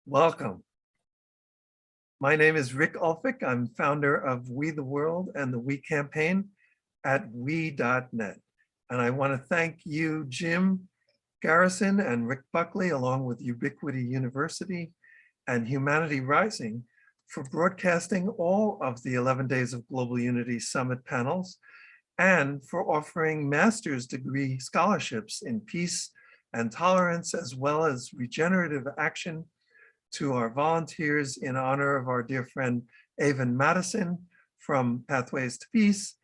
Welcome. My name is Rick Ulfik. I'm founder of We the World and the We campaign at we.net. And I want to thank you, Jim Garrison and Rick Buckley, along with Ubiquity University and Humanity Rising, for broadcasting all of the 11 Days of Global Unity Summit panels and for offering master's degree scholarships in peace and tolerance, as well as regenerative action, to our volunteers in honor of our dear friend Avon Madison from Pathways to Peace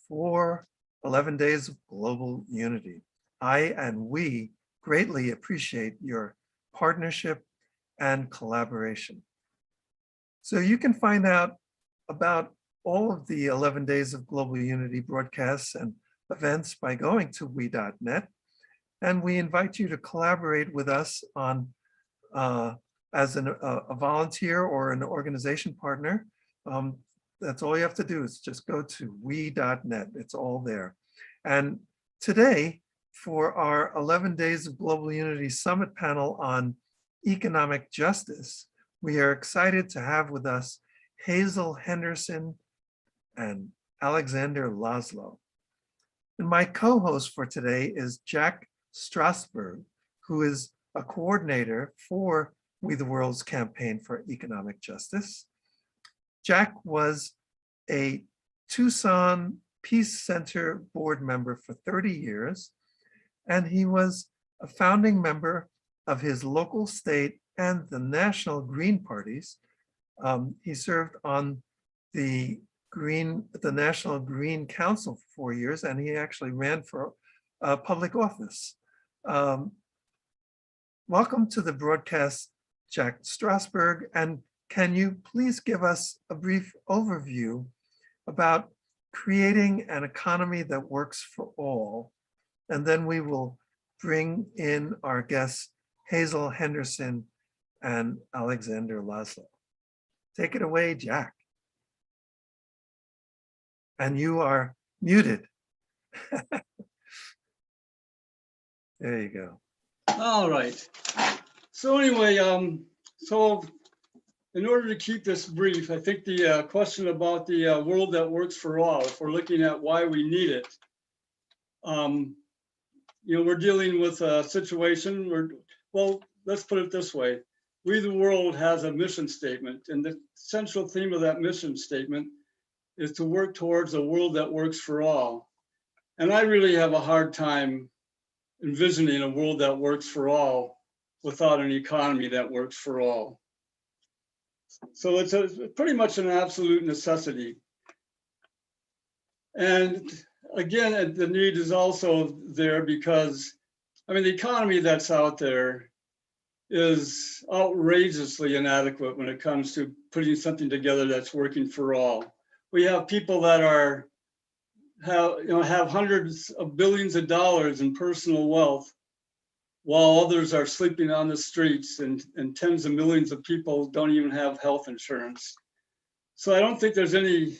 for 11 Days of Global Unity. I and we greatly appreciate your partnership and collaboration. So you can find out about all of the 11 Days of Global Unity broadcasts and events by going to we.net. And we invite you to collaborate with us on as a volunteer or an organization partner. That's all you have to do is just go to we.net. It's all there. And today, for our 11 Days of Global Unity Summit panel on economic justice, we are excited to have with us Hazel Henderson and Alexander Laszlo. And my co-host for today is Jack Strasberg, who is a coordinator for We the World's campaign for economic justice. Jack was a Tucson Peace Center board member for 30 years, and he was a founding member of his local, state, and the national Green parties. He served on the National Green Council for 4 years, and he actually ran for public office. Welcome to the broadcast, Jack Strasberg, and can you please give us a brief overview about creating an economy that works for all? And then we will bring in our guests, Hazel Henderson and Alexander Laszlo. Take it away, Jack. And you are muted. There you go. All right. So anyway, so in order to keep this brief, I think the question about the world that works for all, if we're looking at why we need it, we're dealing with a situation where, well, let's put it this way. We the World has a mission statement, and the central theme of that mission statement is to work towards a world that works for all. And I really have a hard time envisioning a world that works for all without an economy that works for all. So it's pretty much an absolute necessity. And again, the need is also there because, I mean, the economy that's out there is outrageously inadequate when it comes to putting something together that's working for all. We have people that have hundreds of billions of dollars in personal wealth, while others are sleeping on the streets, and tens of millions of people don't even have health insurance. So I don't think there's any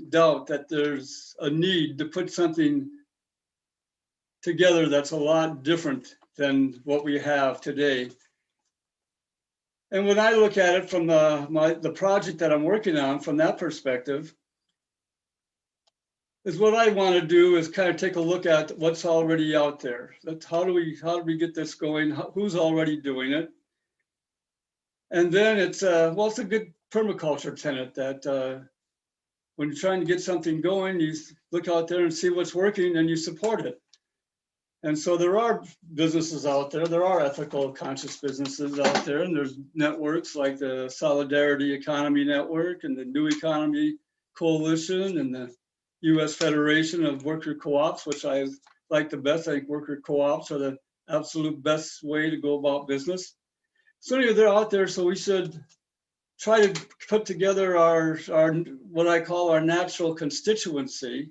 doubt that there's a need to put something together that's a lot different than what we have today. And when I look at it from the project that I'm working on from that perspective, is what I want to do is kind of take a look at what's already out there. How do we get this going? Who's already doing it? And then it's a good permaculture tenet that when you're trying to get something going, you look out there and see what's working and you support it. And so there are businesses out there, there are ethical conscious businesses out there, and there's networks like the Solidarity Economy Network and the New Economy Coalition and the U.S. Federation of Worker Co-ops, which I like the best. I think worker co-ops are the absolute best way to go about business. So anyway, they're out there, so we should try to put together our what I call our natural constituency,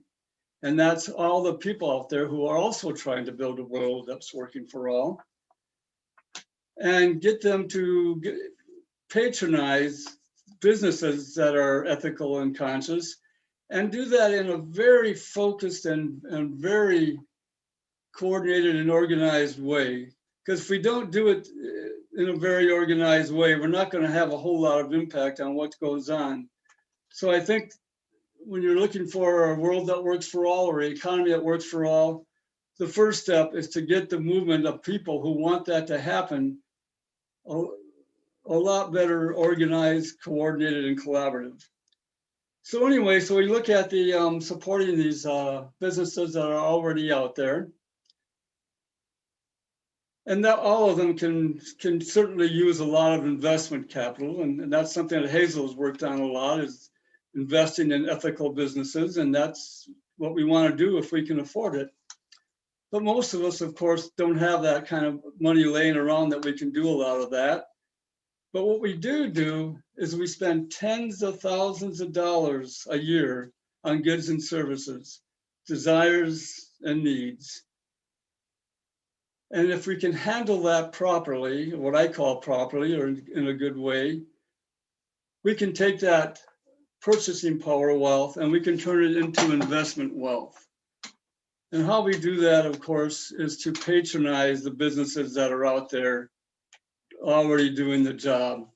and that's all the people out there who are also trying to build a world that's working for all, and get them to patronize businesses that are ethical and conscious, and do that in a very focused and very coordinated and organized way. Because if we don't do it in a very organized way, we're not going to have a whole lot of impact on what goes on. So I think when you're looking for a world that works for all or an economy that works for all, the first step is to get the movement of people who want that to happen a lot better organized, coordinated, and collaborative. So anyway, so we look at the supporting these businesses that are already out there. And that all of them can certainly use a lot of investment capital. And that's something that Hazel has worked on a lot, is investing in ethical businesses. And that's what we want to do if we can afford it. But most of us, of course, don't have that kind of money laying around that we can do a lot of that. But what we do is we spend tens of thousands of dollars a year on goods and services, desires and needs. And if we can handle that properly, what I call properly or in a good way, we can take that purchasing power wealth and we can turn it into investment wealth. And how we do that, of course, is to patronize the businesses that are out there already doing the job.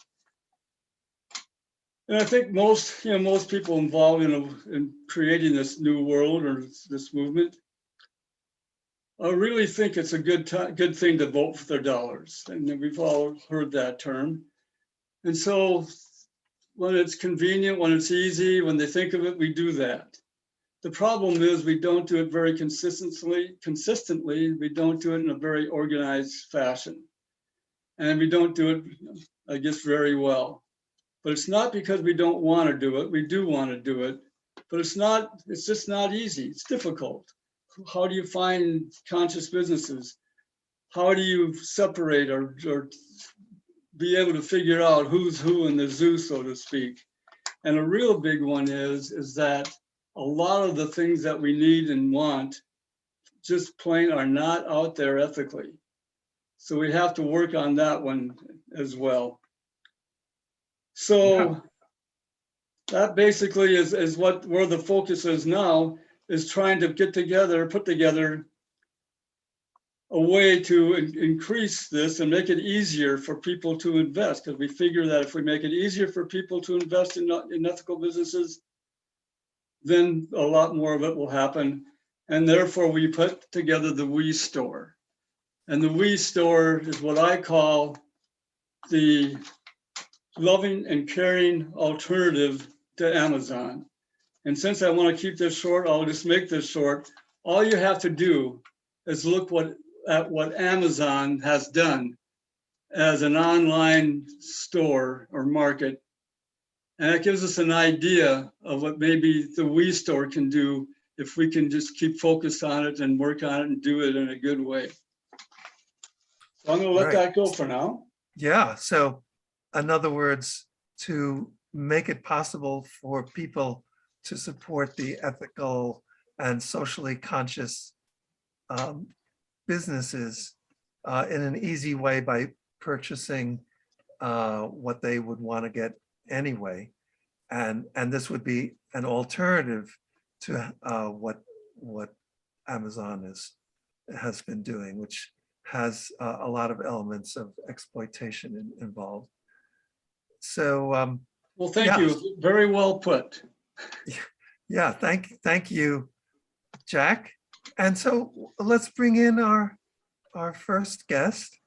And I think most people involved in creating this new world or this movement, I really think it's a good thing to vote for their dollars. And we've all heard that term. And so when it's convenient, when it's easy, when they think of it, we do that. The problem is we don't do it very consistently. We don't do it in a very organized fashion. And we don't do it, I guess, very well. But it's not because we don't want to do it. We do want to do it. But it's just not easy. It's difficult. How do you find conscious businesses? How do you separate or be able to figure out who's who in the zoo, so to speak? And a real big one is that a lot of the things that we need and want just plain are not out there ethically. So we have to work on that one as well. So that basically is where the focus is now, is trying to put together a way to increase this and make it easier for people to invest. Because we figure that if we make it easier for people to invest in ethical businesses, then a lot more of it will happen. And therefore we put together the We Store. And the We Store is what I call the loving and caring alternative to Amazon. And since I want to keep this short, I'll just make this short. All you have to do is look at what Amazon has done as an online store or market. And that gives us an idea of what maybe the We Store can do if we can just keep focused on it and work on it and do it in a good way. So I'm going to let that go for now. Yeah. So in other words, to make it possible for people to support the ethical and socially conscious businesses in an easy way by purchasing what they would want to get anyway. And this would be an alternative to what Amazon has been doing, which has a lot of elements of exploitation involved. So, well, thank you. Very well put. Yeah, thank you, Jack. And so let's bring in our first guest.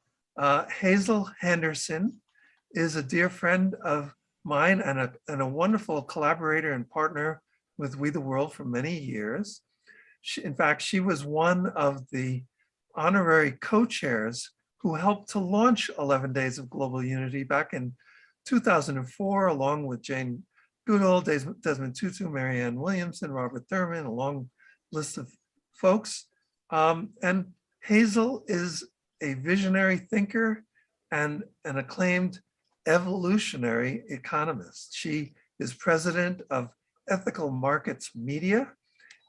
Hazel Henderson is a dear friend of mine and a wonderful collaborator and partner with We the World for many years. In fact, she was one of the honorary co-chairs who helped to launch 11 Days of Global Unity back in 2004, along with Jane Goodall, Desmond Tutu, Marianne Williamson, Robert Thurman, a long list of folks. And Hazel is a visionary thinker and an acclaimed evolutionary economist. She is president of Ethical Markets Media,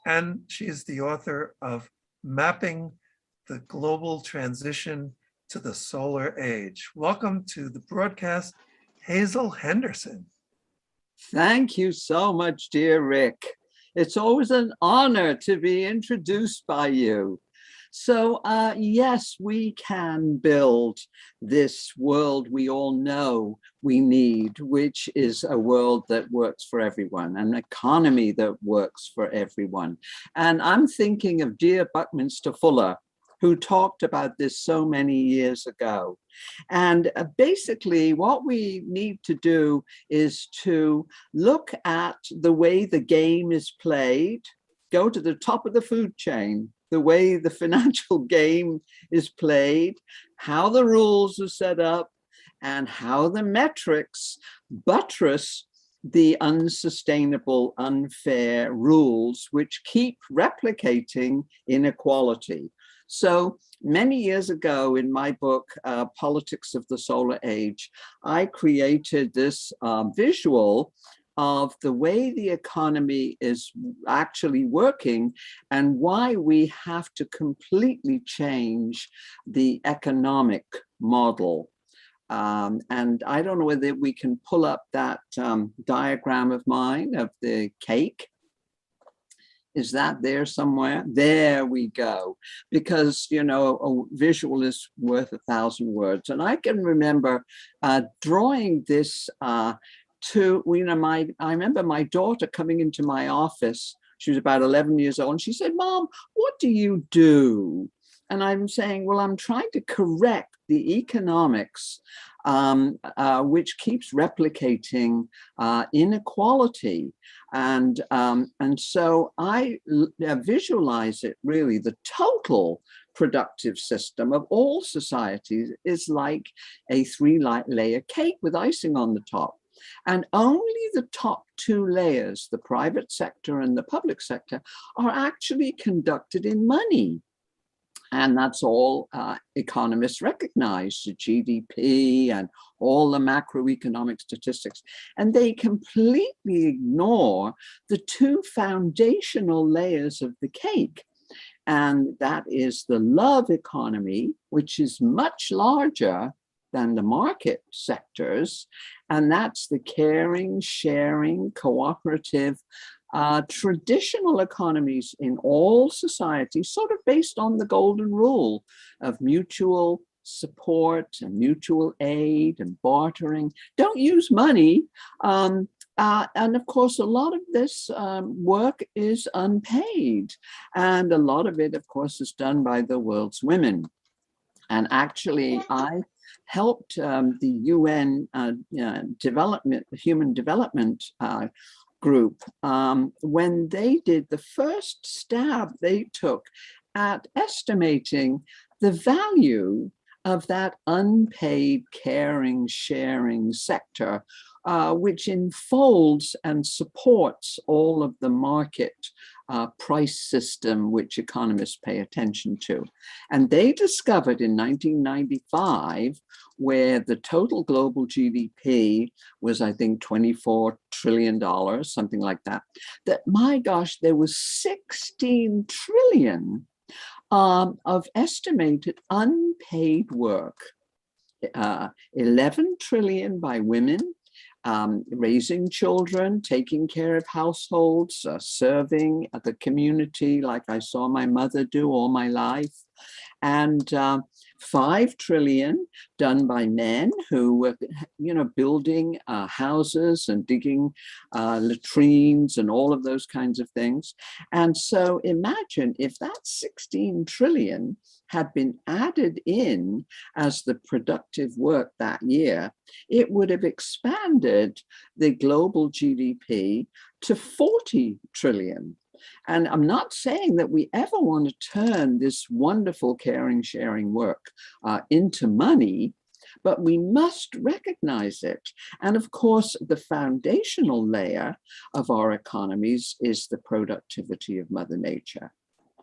and she is the author of Mapping the Global Transition to the Solar Age. Welcome to the broadcast, Hazel Henderson. Thank you so much, dear Rick. It's always an honor to be introduced by you. So yes, we can build this world we all know we need, which is a world that works for everyone, an economy that works for everyone. And I'm thinking of dear Buckminster Fuller, who talked about this so many years ago. And basically what we need to do is to look at the way the game is played, go to the top of the food chain, the way the financial game is played, how the rules are set up, and how the metrics buttress the unsustainable, unfair rules which keep replicating inequality. So many years ago in my book, Politics of the Solar Age, I created this visual of the way the economy is actually working and why we have to completely change the economic model. And I don't know whether we can pull up that diagram of mine of the cake. Is that there somewhere? There we go. Because, you know, a visual is worth 1,000 words. And I can remember drawing this to, you know, I remember my daughter coming into my office. She was about 11 years old. And she said, "Mom, what do you do?" And I'm saying, well, I'm trying to correct the economics, which keeps replicating inequality. And so I visualize it really, the total productive system of all societies is like a 3-layer cake with icing on the top. And only the top 2 layers, the private sector and the public sector, are actually conducted in money. And that's all economists recognize, the GDP and all the macroeconomic statistics. And they completely ignore the 2 foundational layers of the cake. And that is the love economy, which is much larger than the market sectors. And that's the caring, sharing, cooperative, traditional economies in all societies, sort of based on the golden rule of mutual support and mutual aid and bartering. Don't use money. And of course, a lot of this work is unpaid. And a lot of it, of course, is done by the world's women. And actually, I helped the UN Human Development Group when they did the first stab they took at estimating the value of that unpaid caring, sharing sector, which enfolds and supports all of the market price system which economists pay attention to. And they discovered in 1995, where the total global GDP was, I think, $24 trillion, something like that, that, my gosh, there was 16 trillion of estimated unpaid work, 11 trillion by women, raising children, taking care of households, serving the community like I saw my mother do all my life, and 5 trillion done by men who were, you know, building houses and digging latrines and all of those kinds of things. And so imagine if that 16 trillion had been added in as the productive work that year, it would have expanded the global GDP to 40 trillion. And I'm not saying that we ever want to turn this wonderful caring, sharing work into money, but we must recognize it. And of course, the foundational layer of our economies is the productivity of Mother Nature.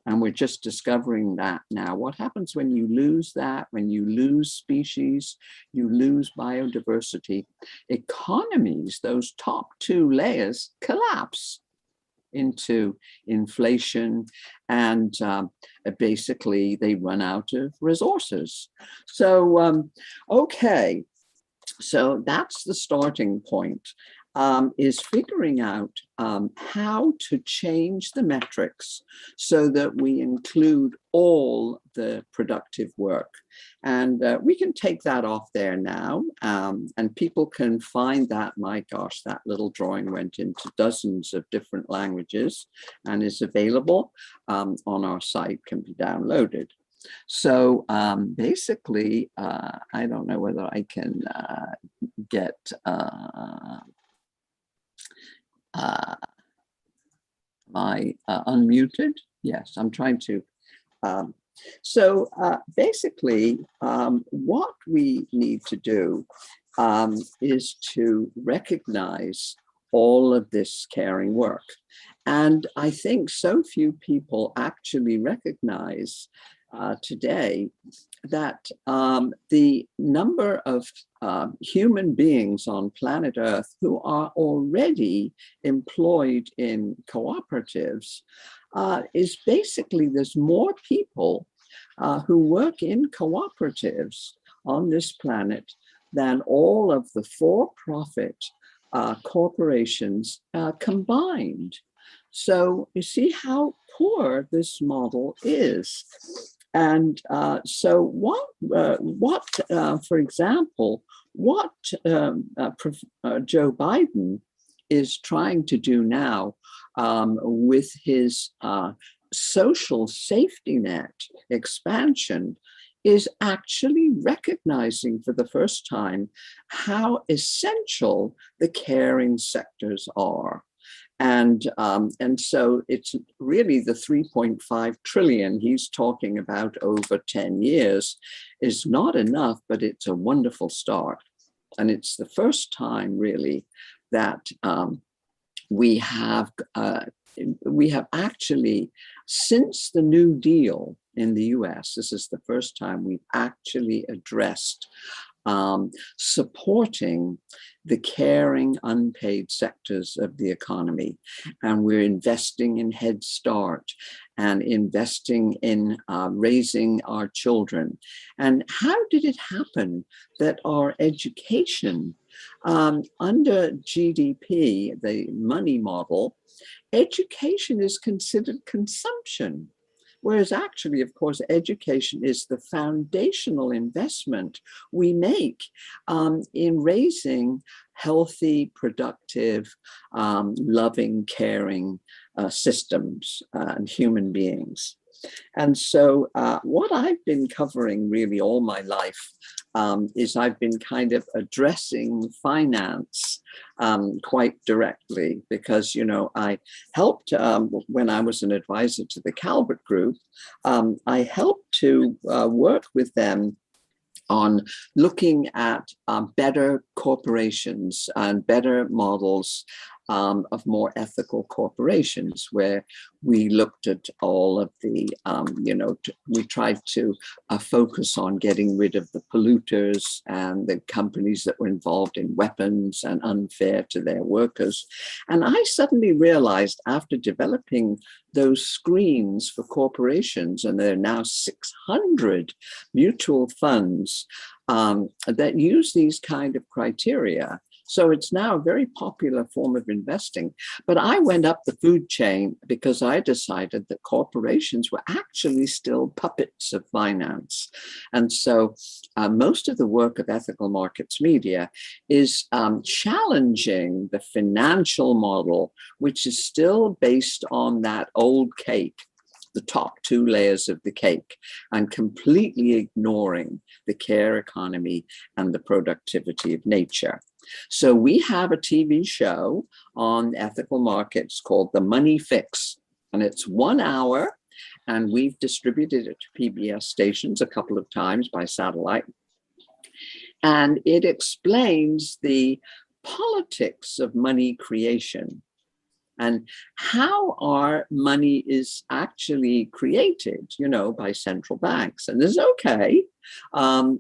And we're just discovering that now. What happens when you lose that, when you lose species, you lose biodiversity? Economies, those top 2 layers, collapse into inflation, and basically they run out of resources. So, okay, so that's the starting point. is figuring out how to change the metrics so that we include all the productive work. And we can take that off there now, and people can find that. My gosh, that little drawing went into dozens of different languages and is available on our site, can be downloaded. So basically, I don't know whether I can get my unmuted. Yes, I'm trying to. So basically, what we need to do is to recognize all of this caring work. And I think so few people actually recognize today that the number of human beings on planet Earth who are already employed in cooperatives is basically, there's more people who work in cooperatives on this planet than all of the for-profit corporations combined. So you see how poor this model is. And so what for example, what Joe Biden is trying to do now with his social safety net expansion is actually recognizing for the first time how essential the caring sectors are. And so it's really the 3.5 trillion he's talking about over 10 years is not enough, but it's a wonderful start. And it's the first time really that we have actually, since the New Deal in the US, this is the first time we've actually addressed supporting the caring unpaid sectors of the economy. And we're investing in Head Start and investing in raising our children. And how did it happen that our education under GDP, the money model, education is considered consumption? Whereas actually, of course, education is the foundational investment we make in raising healthy, productive, loving, caring systems and human beings. And so what I've been covering really all my life is I've been kind of addressing finance quite directly because, you know, I helped when I was an advisor to the Calvert Group, I helped to work with them on looking at better corporations and better models of more ethical corporations, where we looked at all of the, we tried to focus on getting rid of the polluters and the companies that were involved in weapons and unfair to their workers. And I suddenly realized after developing those screens for corporations, and there are now 600 mutual funds that use these kind of criteria. So it's now a very popular form of investing. But I went up the food chain because I decided that corporations were actually still puppets of finance. And so most of the work of Ethical Markets Media is challenging the financial model, which is still based on that old cake, the top two layers of the cake, and completely ignoring the care economy and the productivity of nature. So we have a TV show on ethical markets called The Money Fix, and it's 1 hour, and we've distributed it to PBS stations a couple of times by satellite. And it explains the politics of money creation and how our money is actually created, you know, by central banks. And this is okay.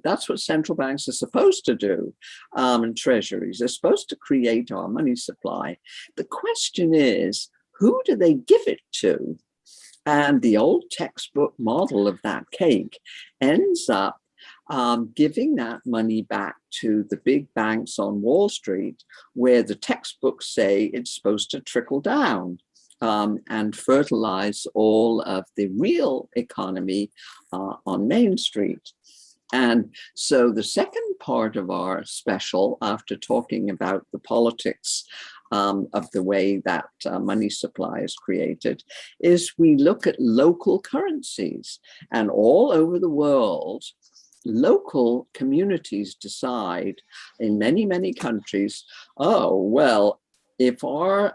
That's what central banks are supposed to do, and treasuries. They're supposed to create our money supply. The question is, who do they give it to? And the old textbook model of that cake ends up giving that money back to the big banks on Wall Street, where the textbooks say it's supposed to trickle down and fertilize all of the real economy on Main Street. And so the second part of our special, after talking about the politics of the way that money supply is created, is we look at local currencies. And all over the world, local communities decide in many, many countries, oh, well, if our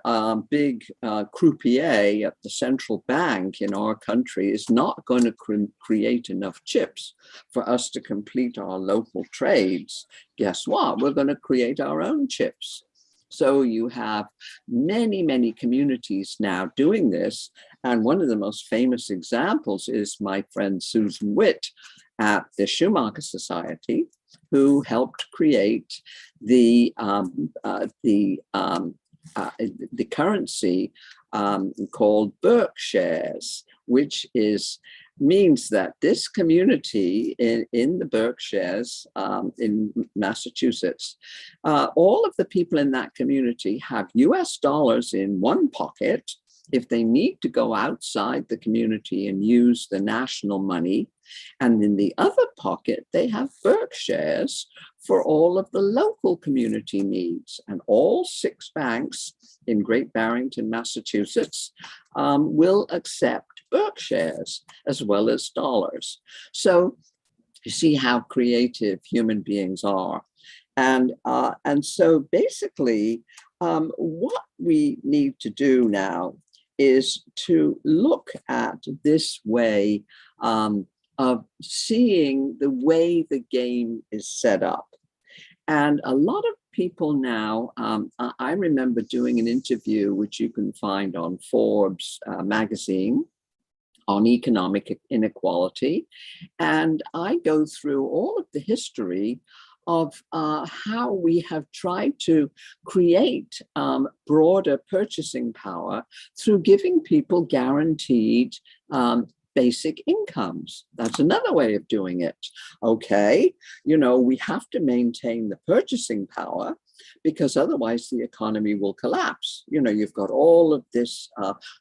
big croupier at the central bank in our country is not going to create enough chips for us to complete our local trades, guess what? We're going to create our own chips. So you have many, many communities now doing this. And one of the most famous examples is my friend Susan Witt at the Schumacher Society, who helped create the currency called Bert shares, which means that this community in the Berkshires in Massachusetts, all of the people in that community have US dollars in one pocket. If they need to go outside the community and use the national money, and in the other pocket, they have Berkshires for all of the local community needs. And all 6 banks in Great Barrington, Massachusetts, will accept Berkshires as well as dollars. So you see how creative human beings are. And so basically, what we need to do now is to look at this way of seeing the way the game is set up. And a lot of people now, I remember doing an interview, which you can find on Forbes magazine, on economic inequality. And I go through all of the history of how we have tried to create broader purchasing power through giving people guaranteed basic incomes. That's another way of doing it. Okay, we have to maintain the purchasing power because otherwise the economy will collapse. You've got all of this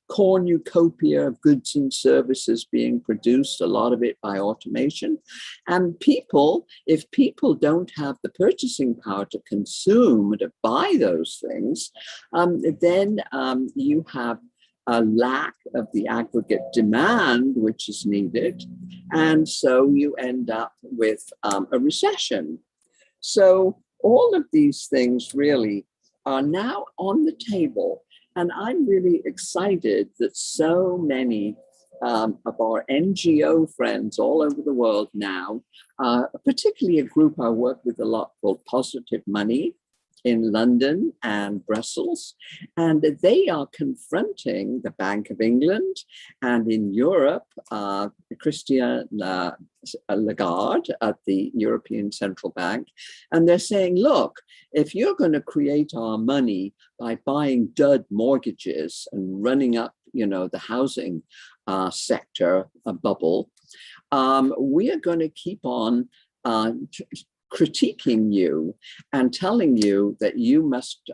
cornucopia of goods and services being produced, a lot of it by automation. And if people don't have the purchasing power to consume, to buy those things, then you have a lack of the aggregate demand which is needed. And so you end up with a recession. So all of these things really are now on the table. And I'm really excited that so many of our NGO friends all over the world now, particularly a group I work with a lot called Positive Money in London and Brussels, and they are confronting the Bank of England, and in Europe, Christine Lagarde at the European Central Bank, and they're saying, look, if you're going to create our money by buying dud mortgages and running up, the housing sector bubble, we are going to keep on critiquing you and telling you that you must,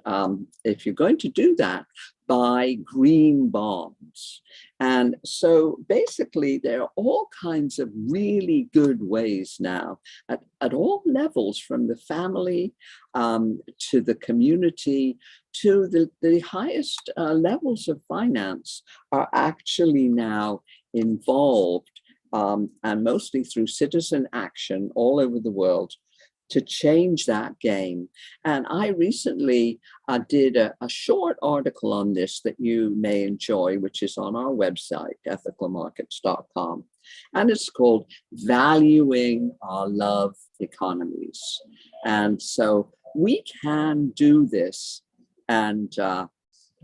if you're going to do that, buy green bonds. And so basically there are all kinds of really good ways now at all levels, from the family to the community to the highest levels of finance, are actually now involved, and mostly through citizen action all over the world, to change that game. And I recently did a short article on this that you may enjoy, which is on our website, ethicalmarkets.com. And it's called Valuing Our Love Economies. And so we can do this. And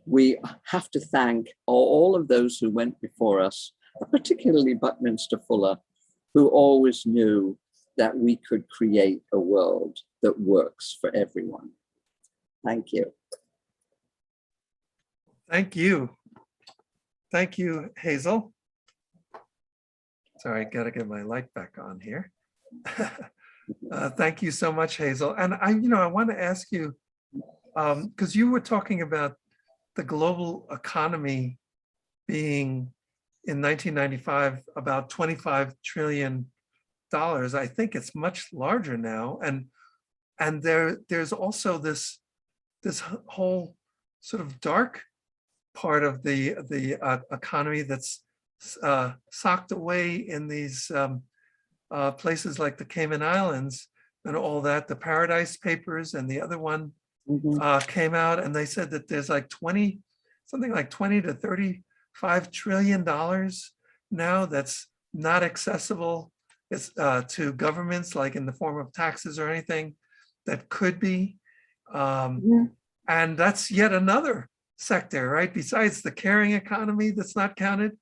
we have to thank all of those who went before us, particularly Buckminster Fuller, who always knew that we could create a world that works for everyone. Thank you. Thank you. Thank you, Hazel. Sorry, I gotta get my light back on here. Thank you so much, Hazel. And I want to ask you, because you were talking about the global economy being in 1995 about $25 trillion. I think it's much larger now, and there's also this whole sort of dark part of the economy that's socked away in these places like the Cayman Islands and all that. The Paradise Papers and the other one came out, and they said that there's like something like 20 to 35 trillion dollars now that's not accessible to governments, like in the form of taxes or anything that could be. And that's yet another sector, right? Besides the caring economy that's not counted.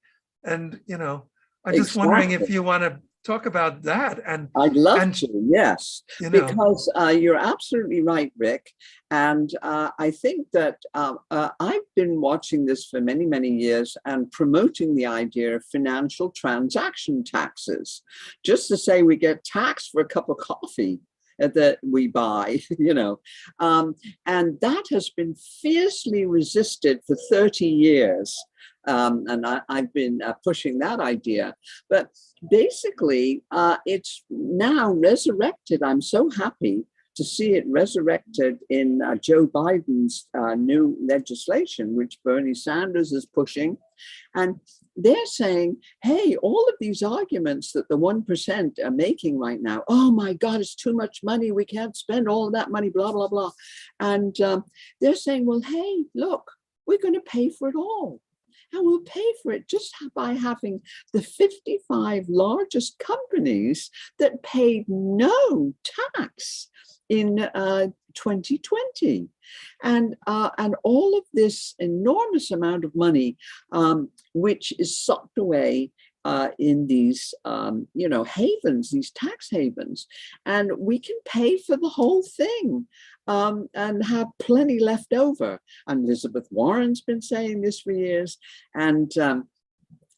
And, I'm just wondering if you want to talk about that. And I'd love to, yes, because you're absolutely right, Rick. And I think that I've been watching this for many, many years and promoting the idea of financial transaction taxes, just to say we get taxed for a cup of coffee that we buy, and that has been fiercely resisted for 30 years. And I've been pushing that idea, but basically it's now resurrected. I'm so happy to see it resurrected in Joe Biden's new legislation, which Bernie Sanders is pushing. And they're saying, hey, all of these arguments that the 1% are making right now, oh my God, it's too much money, we can't spend all of that money, blah, blah, blah. And they're saying, well, hey, look, we're going to pay for it all. And we'll pay for it just by having the 55 largest companies that paid no tax in 2020. And all of this enormous amount of money, which is sucked away in these, havens, these tax havens, and we can pay for the whole thing and have plenty left over. And Elizabeth Warren's been saying this for years, and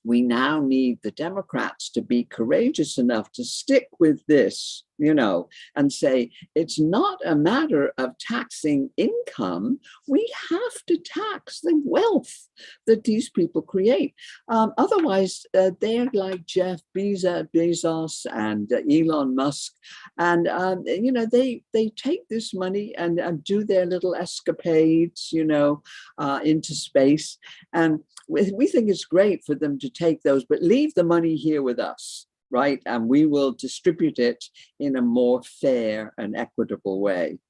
we now need the Democrats to be courageous enough to stick with this, and say, it's not a matter of taxing income. We have to tax the wealth that these people create. Otherwise, they're like Jeff Bezos and Elon Musk. And, they take this money and do their little escapades, into space. And we think it's great for them to take those, but leave the money here with us. Right, and we will distribute it in a more fair and equitable way.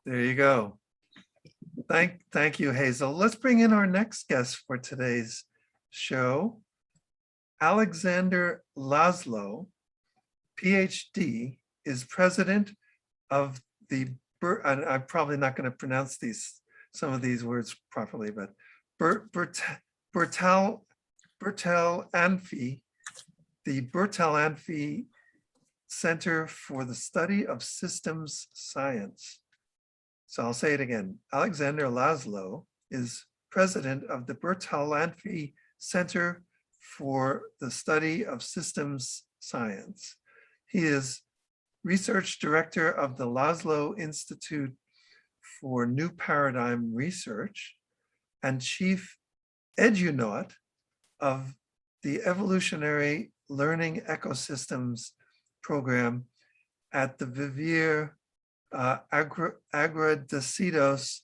There you go. Thank you, Hazel. Let's bring in our next guest for today's show, Alexander Laszlo, PhD, is president of the and I'm probably not going to pronounce some of these words properly, but Bertalanffy. The Bertalanffy Center for the Study of Systems Science. So I'll say it again. Alexander Laszlo is president of the Bertalanffy Center for the Study of Systems Science. He is research director of the Laszlo Institute for New Paradigm Research and chief edunaut of the Evolutionary Learning Ecosystems program at the Vivier Agradecidos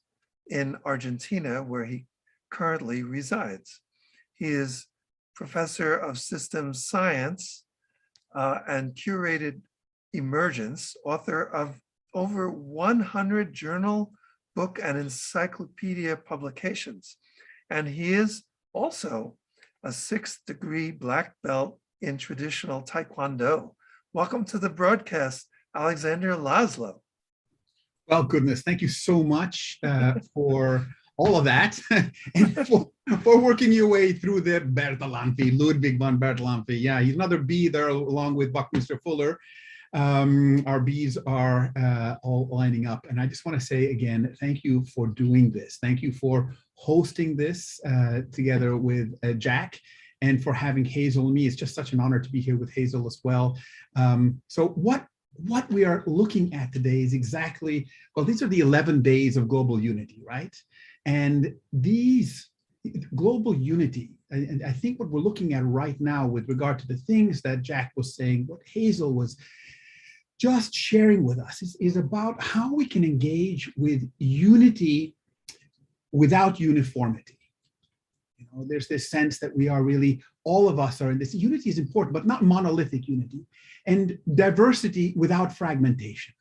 in Argentina, where he currently resides. He is professor of systems science and curated emergence, author of over 100 journal, book, and encyclopedia publications. And he is also a sixth degree black belt in traditional Taekwondo. Welcome to the broadcast, Alexander Laszlo. Well, goodness, thank you so much for all of that and for working your way through the Bertalanffy, Ludwig von Bertalanffy. Yeah, he's another B there along with Buckminster Fuller. Our B's are all lining up. And I just want to say again, thank you for doing this. Thank you for hosting this together with Jack and for having Hazel and me. It's just such an honor to be here with Hazel as well. So what we are looking at today is exactly, well, these are the 11 days of global unity, right? And these global unity, and I think what we're looking at right now with regard to the things that Jack was saying, what Hazel was just sharing with us is about how we can engage with unity without uniformity. You know, there's this sense that we are really, all of us are in this. Unity is important, but not monolithic unity, and diversity without fragmentation.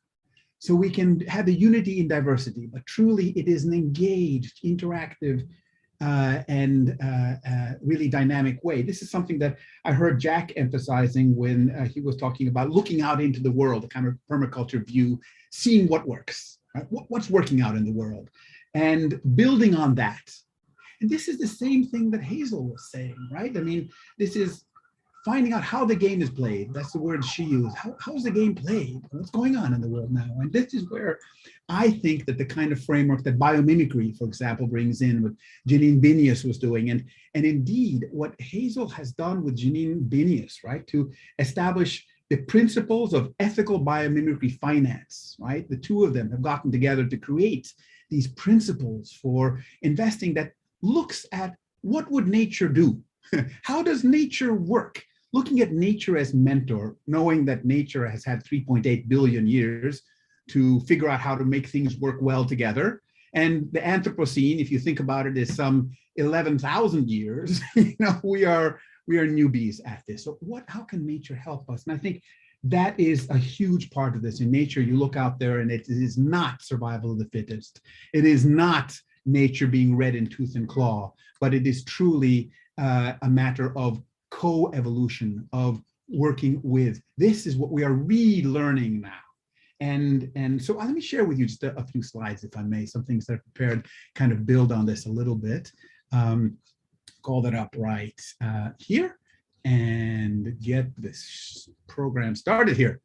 So we can have the unity in diversity, but truly it is an engaged, interactive, and really dynamic way. This is something that I heard Jack emphasizing when he was talking about looking out into the world, a kind of permaculture view, seeing what works, right? What's working out in the world, and building on that. And this is the same thing that Hazel was saying, right? I mean, this is finding out how the game is played. That's the word she used. How is the game played? What's going on in the world now? And this is where I think that the kind of framework that biomimicry, for example, brings in, what Janine Benyus was doing, and indeed what Hazel has done with Janine Benyus, right, to establish the principles of ethical biomimicry finance, right? The two of them have gotten together to create these principles for investing that looks at what would nature do? How does nature work? Looking at nature as mentor, knowing that nature has had 3.8 billion years to figure out how to make things work well together. And the Anthropocene, if you think about it, is some 11,000 years. You know, we are newbies at this. So how can nature help us? And I think that is a huge part of this. In nature, you look out there and it is not survival of the fittest. It is not nature being red in tooth and claw, but it is truly a matter of co-evolution, of working with. This is what we are relearning now. And so let me share with you just a few slides, if I may, some things that I've prepared, kind of build on this a little bit. Call that up right here and get this program started here.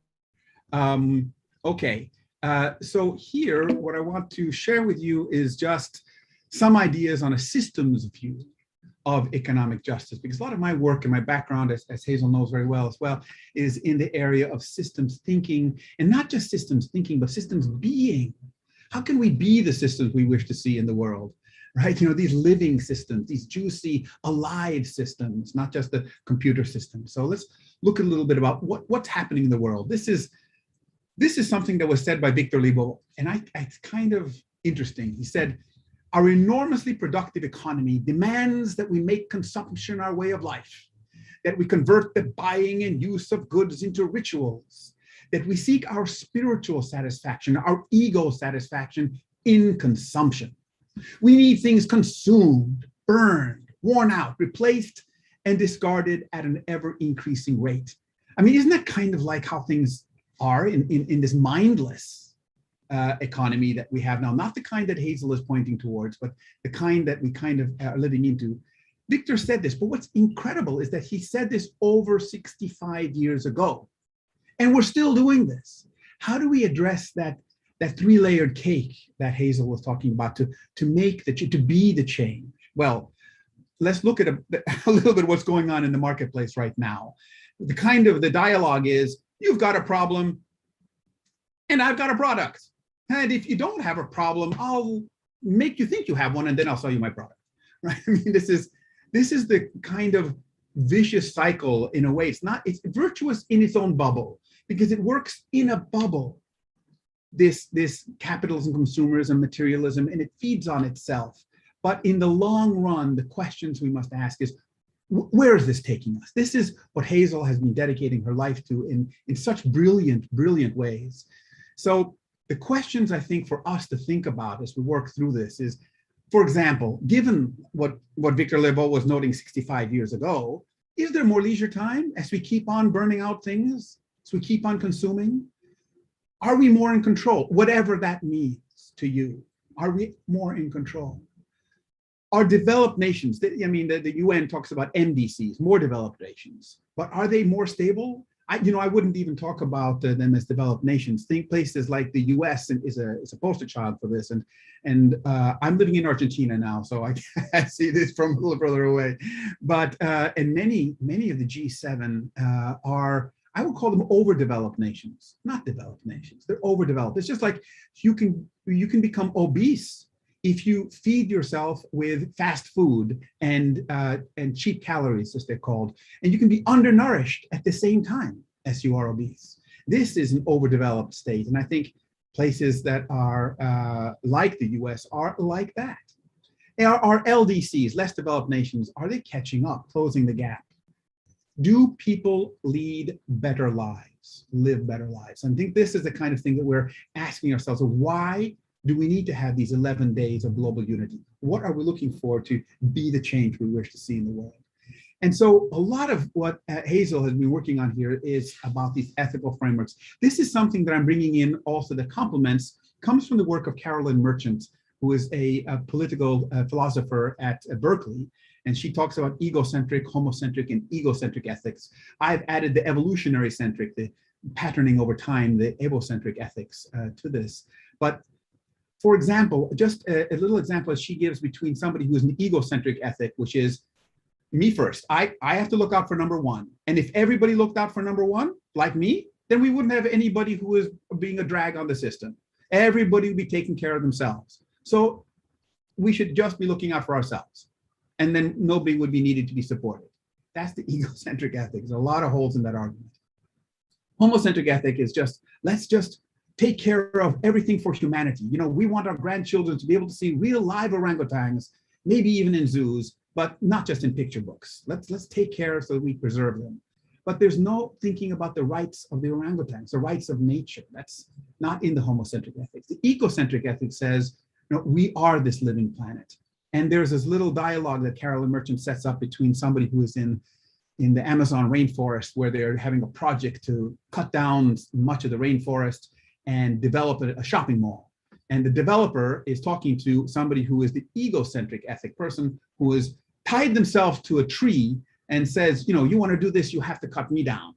Okay, so here, what I want to share with you is just some ideas on a systems view of economic justice, because a lot of my work and my background, as Hazel knows very well as well, is in the area of systems thinking, and not just systems thinking, but systems being. How can we be the systems we wish to see in the world, right? You know, these living systems, these juicy, alive systems, not just the computer systems. So let's look a little bit about what's happening in the world. This is something that was said by Victor Lebow, and it's kind of interesting. He said, our enormously productive economy demands that we make consumption our way of life, that we convert the buying and use of goods into rituals, that we seek our spiritual satisfaction, our ego satisfaction in consumption. We need things consumed, burned, worn out, replaced, and discarded at an ever-increasing rate. I mean, isn't that kind of like how things are in this mindless economy that we have now, not the kind that Hazel is pointing towards, but the kind that we kind of are living into. Victor said this, but what's incredible is that he said this over 65 years ago, and we're still doing this. How do we address that three-layered cake that Hazel was talking about to be the change? Well, let's look at a little bit what's going on in the marketplace right now. The dialogue is, you've got a problem, and I've got a product. And if you don't have a problem, I'll make you think you have one, and then I'll sell you my product, right? I mean, this is the kind of vicious cycle in a way. It's virtuous in its own bubble, because it works in a bubble, this capitalism, consumerism, materialism, and it feeds on itself. But in the long run, the questions we must ask is, where is this taking us? This is what Hazel has been dedicating her life to in such brilliant, brilliant ways. So the questions I think for us to think about as we work through this is, for example, given what Victor Lebow was noting 65 years ago, is there more leisure time as we keep on burning out things, as we keep on consuming? Are we more in control? Whatever that means to you, are we more in control? Are developed nations, the UN talks about MDCs, more developed nations, but are they more stable? I wouldn't even talk about them as developed nations. Think places like the U.S. is a poster child for this, and I'm living in Argentina now, so I see this from a little further away. But and many of the G7 are, I would call them overdeveloped nations, not developed nations. They're overdeveloped. It's just like you can become obese if you feed yourself with fast food and cheap calories, as they're called, and you can be undernourished at the same time as you are obese. This is an overdeveloped state, and I think places that are like the US are like that. Are LDCs, less developed nations, are they catching up, closing the gap? Do people lead better lives, live better lives? And I think this is the kind of thing that we're asking ourselves, why do we need to have these 11 days of global unity? What are we looking for to be the change we wish to see in the world? And so a lot of what Hazel has been working on here is about these ethical frameworks. This is something that I'm bringing in also that complements, comes from the work of Carolyn Merchant, who is a political philosopher at Berkeley. And she talks about egocentric, homocentric, and egocentric ethics. I've added the evolutionary centric, the patterning over time, the egocentric ethics to this. But for example, just a little example as she gives between somebody who's an egocentric ethic, which is me first. I have to look out for number one. And if everybody looked out for number one, like me, then we wouldn't have anybody who is being a drag on the system. Everybody would be taking care of themselves. So we should just be looking out for ourselves. And then nobody would be needed to be supported. That's the egocentric ethic. There's a lot of holes in that argument. Homocentric ethic is just, let's just take care of everything for humanity. You know, we want our grandchildren to be able to see real live orangutans, maybe even in zoos, but not just in picture books. Let's take care so that we preserve them. But there's no thinking about the rights of the orangutans, the rights of nature. That's not in the homocentric ethics. The ecocentric ethic says, you know, we are this living planet. And there's this little dialogue that Carolyn Merchant sets up between somebody who is in the Amazon rainforest, where they're having a project to cut down much of the rainforest and develop a shopping mall. And the developer is talking to somebody who is the egocentric ethic person, who has tied themselves to a tree and says, you know, you want to do this, you have to cut me down.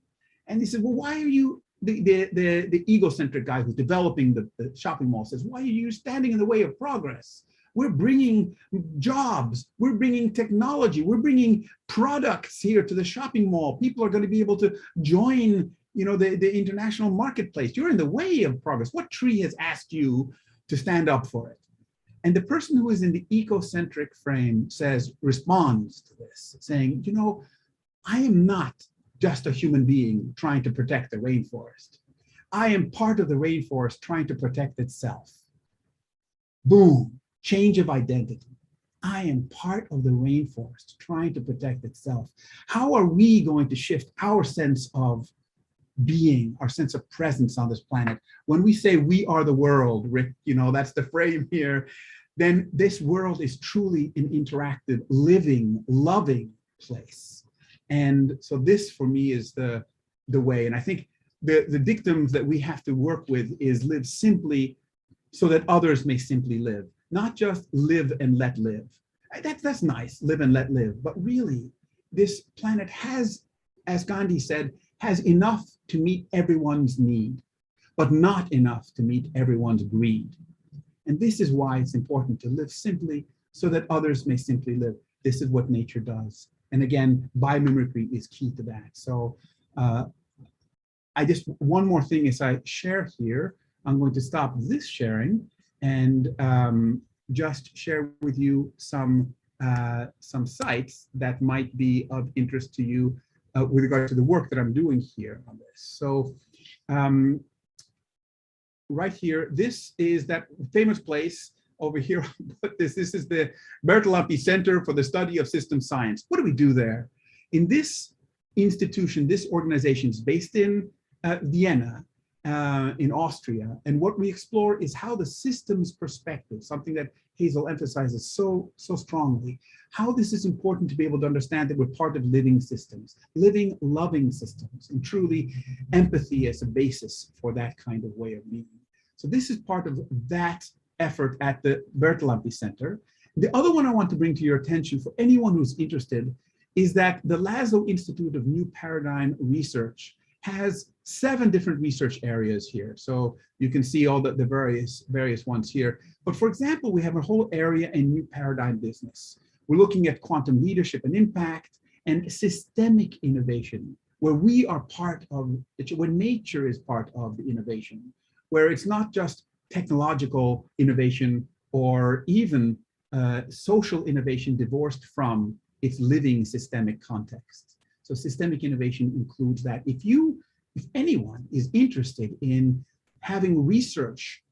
And he said, well, why are you, the egocentric guy who's developing the shopping mall says, why are you standing in the way of progress? We're bringing jobs, we're bringing technology, we're bringing products here to the shopping mall. People are going to be able to join, you know, the international marketplace. You're in the way of progress. What tree has asked you to stand up for it? And the person who is in the ecocentric frame responds to this, saying, you know, I am not just a human being trying to protect the rainforest. I am part of the rainforest trying to protect itself. Boom. Change of identity. I am part of the rainforest trying to protect itself. How are we going to shift our sense of being, our sense of presence on this planet? When we say we are the world, Rick, you know, that's the frame here, then this world is truly an interactive, living, loving place. And so this for me is the way. And I think the dictums that we have to work with is live simply so that others may simply live. Not just live and let live. That's nice, live and let live. But really, this planet has, as Gandhi said, has enough to meet everyone's need, but not enough to meet everyone's greed. And this is why it's important to live simply so that others may simply live. This is what nature does. And again, biomimicry is key to that. So one more thing as I share here, I'm going to stop this sharing and just share with you some sites that might be of interest to you with regard to the work that I'm doing here on this. So right here, this is that famous place over here. This is the Bert Lumpy Center for the Study of System Science. What do we do there? In this institution, this organization is based in Vienna, in Austria. And what we explore is how the systems perspective, something that Hazel emphasizes so strongly, how this is important to be able to understand that we're part of living systems, living, loving systems, and truly empathy as a basis for that kind of way of being. So this is part of that effort at the Bert Lumpy Center. The other one I want to bring to your attention for anyone who's interested is that the Laszlo Institute of New Paradigm Research has 7 different research areas here. So you can see all the various ones here. But for example, we have a whole area in new paradigm business. We're looking at quantum leadership and impact and systemic innovation, where we are part of, where nature is part of the innovation, where it's not just technological innovation or even social innovation divorced from its living systemic context. So systemic innovation includes that. If anyone is interested in having research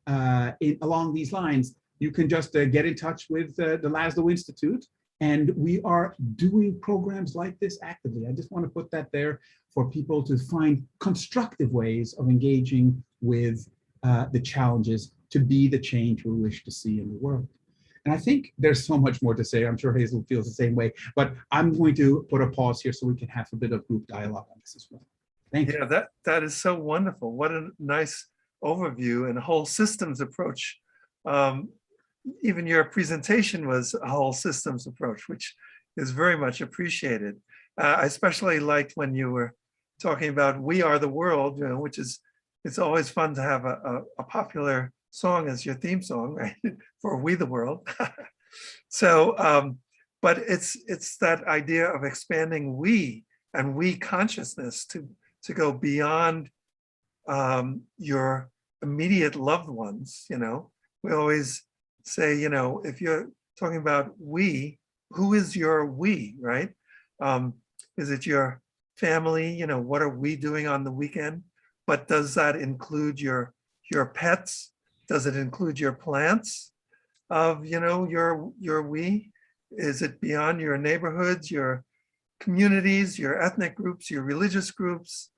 along these lines, you can just get in touch with the Laszlo Institute, and we are doing programs like this actively. I just want to put that there for people to find constructive ways of engaging with the challenges to be the change we wish to see in the world. And I think there's so much more to say. I'm sure Hazel feels the same way, but I'm going to put a pause here so we can have a bit of group dialogue on this as well. Thank you. Yeah, that is so wonderful. What a nice overview and a whole systems approach. Even your presentation was a whole systems approach, which is very much appreciated. I especially liked when you were talking about "We Are the World," you know, which is, it's always fun to have a popular song as your theme song, right? For "We the World." So, but it's that idea of expanding we and we consciousness to go beyond your immediate loved ones. You know, we always say, you know, if you're talking about we, who is your we, right? Is it your family? You know, what are we doing on the weekend? But does that include your pets? Does it include your plants of, you know, your we? Is it beyond your neighborhoods, your communities, your ethnic groups, your religious groups?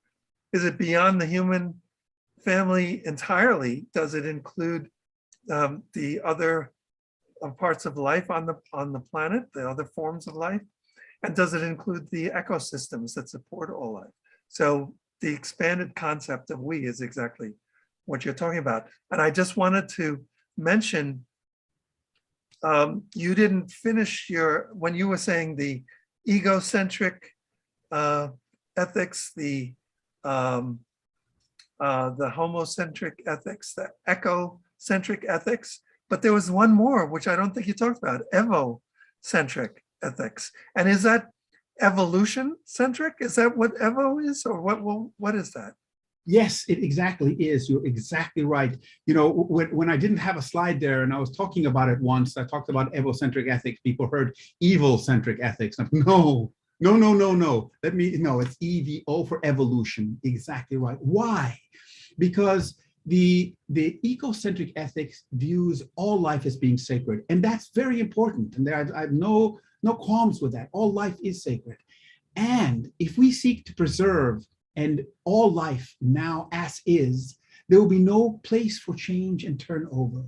Is it beyond the human family entirely? Does it include the other parts of life on the planet, the other forms of life? And does it include the ecosystems that support all life? So the expanded concept of we is exactly what you're talking about. And I just wanted to mention, you didn't finish when you were saying the egocentric ethics, the homocentric ethics, the ecocentric ethics, but there was one more, which I don't think you talked about, evocentric ethics. And is that evolution centric? Is that what evo is, or what is that? Yes, it exactly is. You're exactly right. You know, when I didn't have a slide there and I was talking about it once, I talked about evocentric ethics. People heard evil-centric ethics. No. It's EVO for evolution. Exactly right. Why? Because the egocentric ethics views all life as being sacred, and that's very important. And I have no qualms with that. All life is sacred, and if we seek to preserve and all life now as is, there will be no place for change and turnover.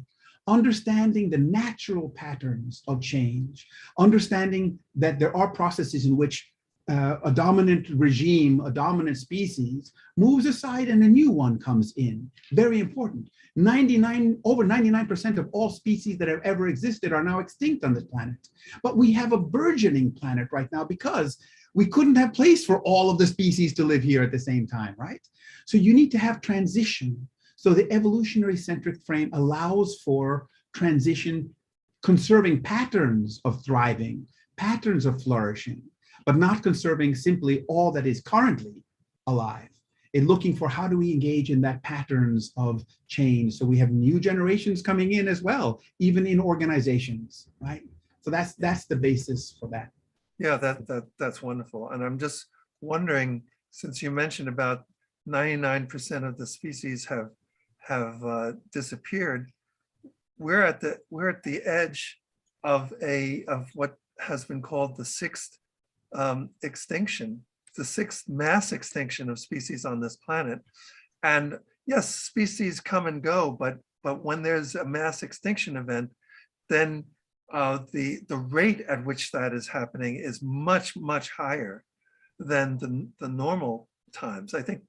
Understanding the natural patterns of change, understanding that there are processes in which a dominant regime, a dominant species moves aside and a new one comes in. Very important. Over 99% of all species that have ever existed are now extinct on this planet. But we have a burgeoning planet right now because we couldn't have place for all of the species to live here at the same time, right? So you need to have transition. So the evolutionary centric frame allows for transition, conserving patterns of thriving, patterns of flourishing, but not conserving simply all that is currently alive. In looking for how do we engage in that patterns of change. So we have new generations coming in as well, even in organizations, right? So that's the basis for that. Yeah, that's wonderful. And I'm just wondering, since you mentioned about 99% of the species have disappeared, we're at the edge of what has been called the sixth extinction, the sixth mass extinction of species on this planet. And yes, species come and go, but when there's a mass extinction event, then the rate at which that is happening is much, much higher than the normal times. I think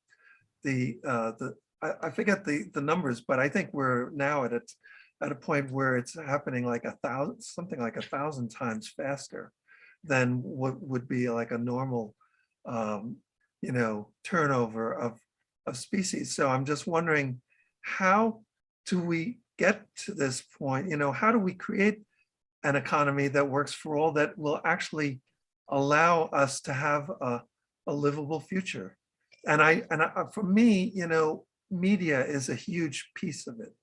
I forget the numbers, but I think we're now at a point where it's happening like something like 1,000 times faster than what would be like a normal, turnover of species. So I'm just wondering, how do we get to this point? You know, how do we create an economy that works for all, that will actually allow us to have a livable future? For me, you know, media is a huge piece of it,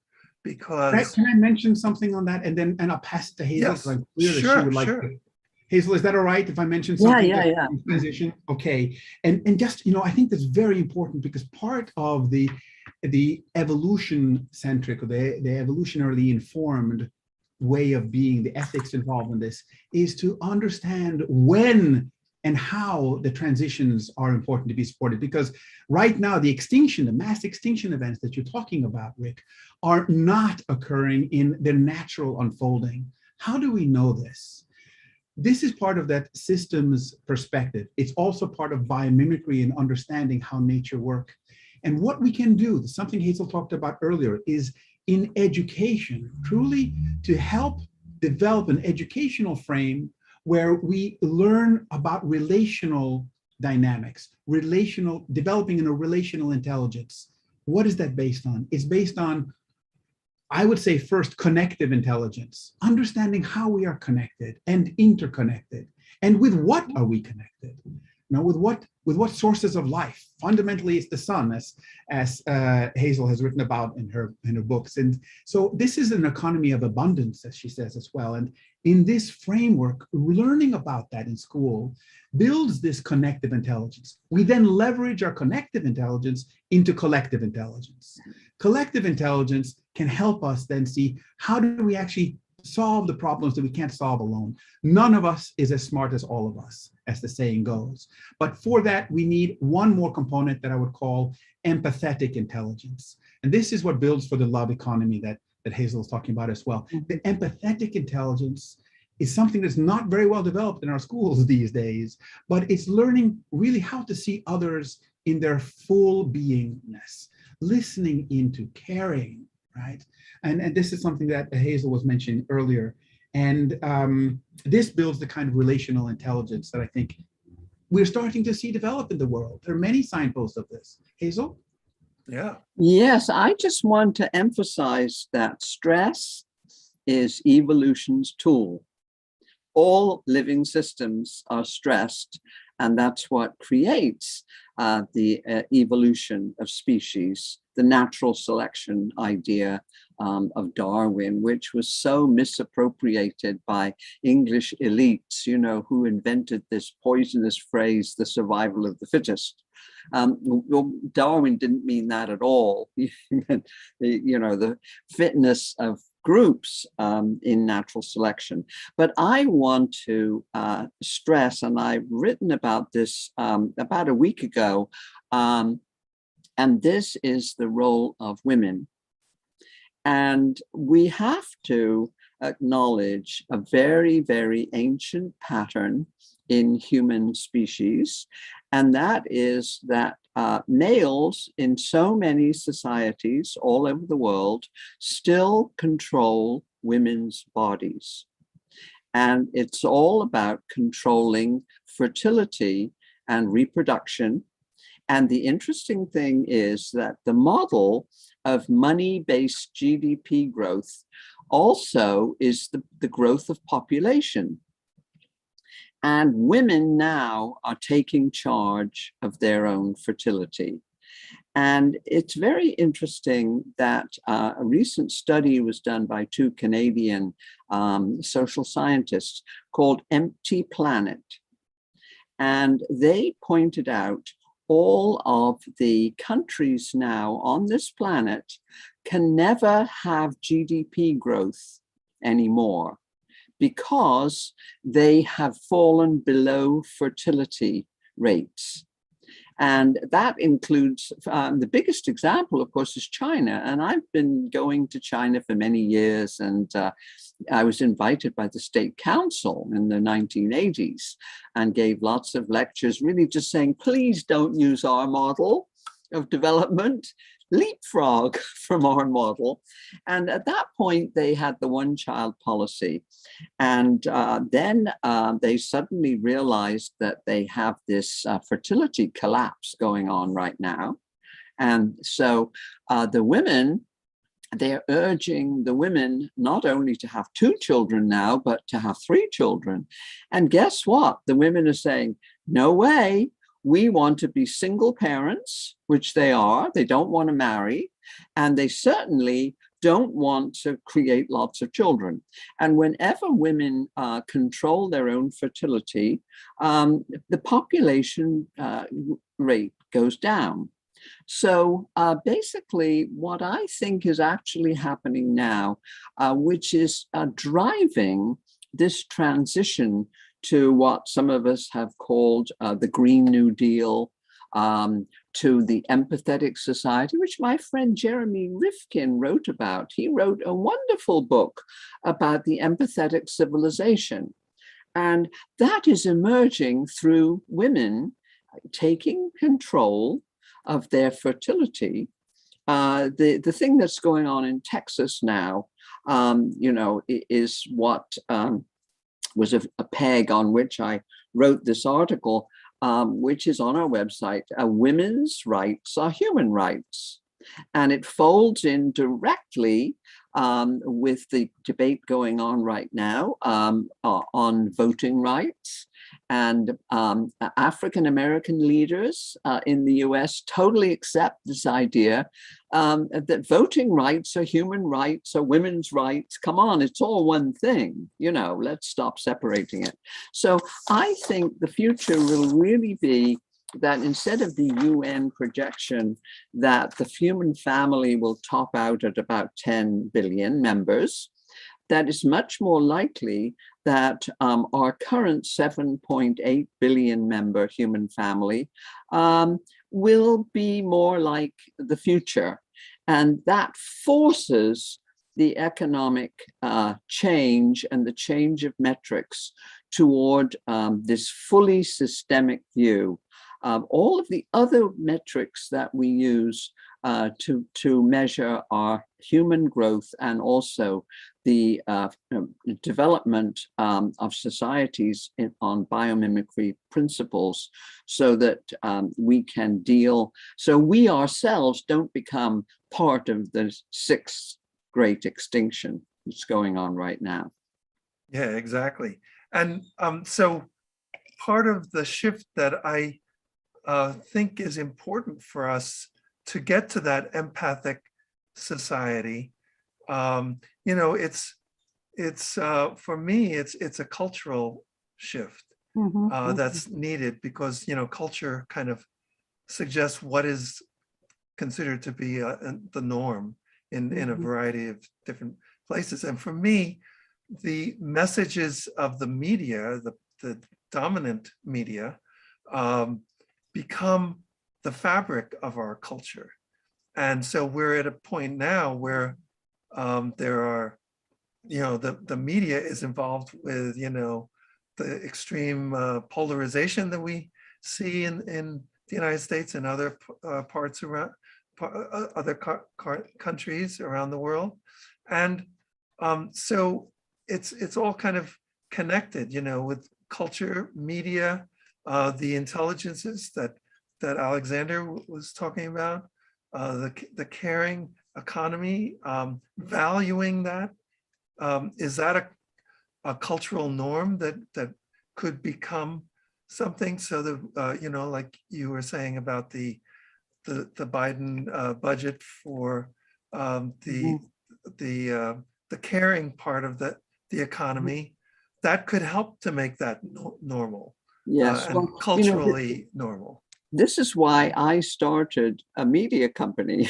because Can I mention something on that, and then I'll pass it to Hazel, because yes, I'm clear that she sure, would like sure. to. Hazel, is that all right if I mention Yeah, something? yeah. Transition? Okay, and just, you know, I think that's very important, because part of the evolution centric, or the evolutionarily informed way of being, the ethics involved in this, is to understand when and how the transitions are important to be supported. Because right now, the mass extinction events that you're talking about, Rick, are not occurring in their natural unfolding. How do we know this? This is part of that systems perspective. It's also part of biomimicry and understanding how nature works. And what we can do, something Hazel talked about earlier, is in education, truly to help develop an educational frame where we learn about relational dynamics, developing a relational intelligence. What is that based on? It's based on, I would say, first, connective intelligence, understanding how we are connected and interconnected, and with what are we connected? Now, with what sources of life? Fundamentally, it's the sun, as Hazel has written about in her books. And so this is an economy of abundance, as she says as well. And in this framework, learning about that in school builds this connective intelligence. We then leverage our connective intelligence into collective intelligence. Collective intelligence can help us then see, how do we actually solve the problems that we can't solve alone? None of us is as smart as all of us, as the saying goes. But for that, we need one more component that I would call empathetic intelligence. And this is what builds for the love economy that Hazel is talking about as well. The empathetic intelligence is something that's not very well developed in our schools these days, but it's learning really how to see others in their full beingness, listening into, caring, right? And this is something that Hazel was mentioning earlier. And this builds the kind of relational intelligence that I think we're starting to see develop in the world. There are many signposts of this. Hazel? Yeah. Yes, I just want to emphasize that stress is evolution's tool. All living systems are stressed, and that's what creates the evolution of species, the natural selection idea of Darwin, which was so misappropriated by English elites, you know, who invented this poisonous phrase, the survival of the fittest. Well, Darwin didn't mean that at all. He meant, you know, the fitness of groups in natural selection. But I want to stress, and I've written about this about a week ago, and this is the role of women. And we have to acknowledge a very, very ancient pattern in human species, and that is that males in so many societies all over the world still control women's bodies. And it's all about controlling fertility and reproduction. And the interesting thing is that the model of money-based GDP growth also is the growth of population. And women now are taking charge of their own fertility. And it's very interesting that a recent study was done by two Canadian social scientists called Empty Planet. And they pointed out all of the countries now on this planet can never have GDP growth anymore, because they have fallen below fertility rates. And that includes, the biggest example, of course, is China. And I've been going to China for many years, and I was invited by the State Council in the 1980s and gave lots of lectures, really just saying, please don't use our model of development, leapfrog from our model. And at that point, they had the one-child policy. And then they suddenly realized that they have this fertility collapse going on right now. And so the women, they're urging the women not only to have 2 children now, but to have 3 children. And guess what? The women are saying, no way. We want to be single parents, which they are. They don't want to marry. And they certainly don't want to create lots of children. And whenever women control their own fertility, the population rate goes down. So basically, what I think is actually happening now, which is driving this transition to what some of us have called the Green New Deal, to the empathetic society, which my friend Jeremy Rifkin wrote about. He wrote a wonderful book about the empathetic civilization. And that is emerging through women taking control of their fertility. The thing that's going on in Texas now, is what was a peg on which I wrote this article, which is on our website. Women's rights are human rights. And it folds in directly with the debate going on right now on voting rights. And African-American leaders in the US totally accept this idea that voting rights are human rights, are women's rights. Come on, it's all one thing. Let's stop separating it. So I think the future will really be that instead of the UN projection that the human family will top out at about 10 billion members, that is much more likely that our current 7.8 billion member human family will be more like the future. And that forces the economic change and the change of metrics toward this fully systemic view. All of the other metrics that we use to measure our human growth and also the development of societies on biomimicry principles, so that we can deal, so we ourselves don't become part of the 6th great extinction that's going on right now. Yeah, exactly. And so part of the shift that I think is important for us to get to that empathic society. It's for me, it's a cultural shift that's needed, because culture kind of suggests what is considered to be the norm in a variety of different places. And for me, the messages of the media, the dominant media, become the fabric of our culture. And so we're at a point now where there are, the media is involved with, the extreme polarization that we see in the United States and other parts around, other countries around the world. And so it's all kind of connected, with culture, media, the intelligences that Alexander was talking about, the caring economy, valuing that. Is that a cultural norm that could become something, so that, like you were saying about the Biden budget for the caring part of the economy, that could help to make that normal. Yes, and culturally normal. This is why I started a media company,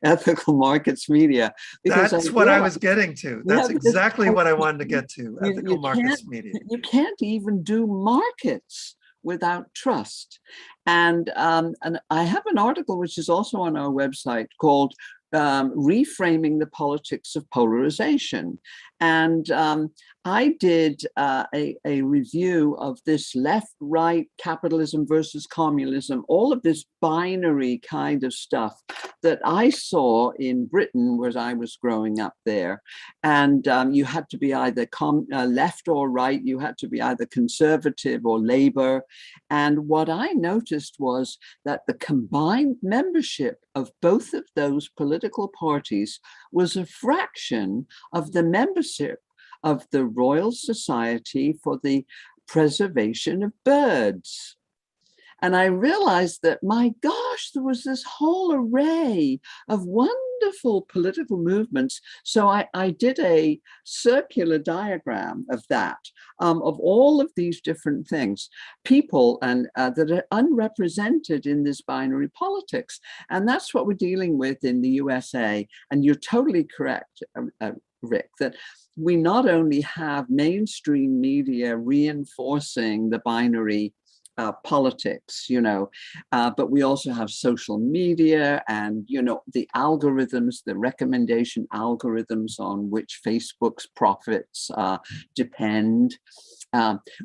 Ethical Markets Media. That's what I was getting to. That's exactly what I wanted to get to, Ethical Markets Media. You can't even do markets without trust. And I have an article which is also on our website called Reframing the Politics of Polarization. And I did a review of this left-right capitalism versus communism, all of this binary kind of stuff that I saw in Britain where I was growing up there. And you had to be either left or right, you had to be either conservative or Labour. And what I noticed was that the combined membership of both of those political parties was a fraction of the membership of the Royal Society for the Preservation of Birds. And I realized that, my gosh, there was this whole array of wonderful political movements. So I did a circular diagram of that, of all of these different things, people and that are unrepresented in this binary politics. And that's what we're dealing with in the USA. And you're totally correct, Rick, that we not only have mainstream media reinforcing the binary politics, but we also have social media and, the algorithms, the recommendation algorithms on which Facebook's profits depend,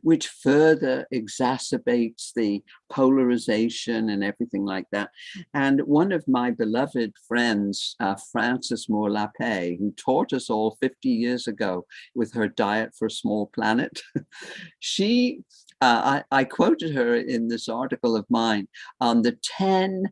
which further exacerbates the polarization and everything like that. And one of my beloved friends, Frances Moore Lappé, who taught us all 50 years ago with her Diet for a Small Planet, she I quoted her in this article of mine on the 10